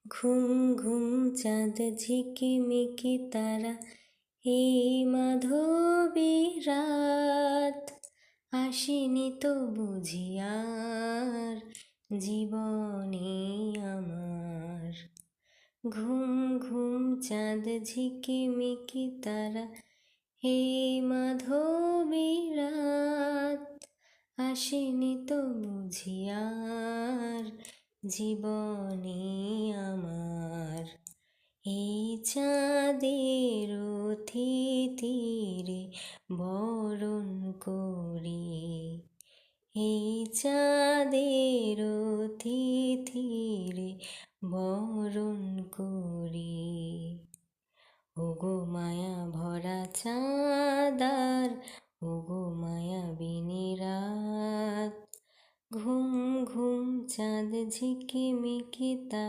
ঘুম ঘুম চাঁদ ঝিকিমিকি তারা, এই মাধবী রাত, আসেনি তো বুঝি আর জীবনে আমার। ঘুম ঘুম চাঁদ ঝিকিমিকি তারা, এই মাধবী রাত, আসেনি তো বুঝি আর জীবনে আমার। এই চাঁদের তিতিরে বরণ করি, এই চাঁদের তিতিরে বরণ করি। ওগো মায়া ভরা চাঁদার, ওগো মায়াবিনী রাত, ঘুম ঘুম চাঁদ ঝিকিমিকি তারা।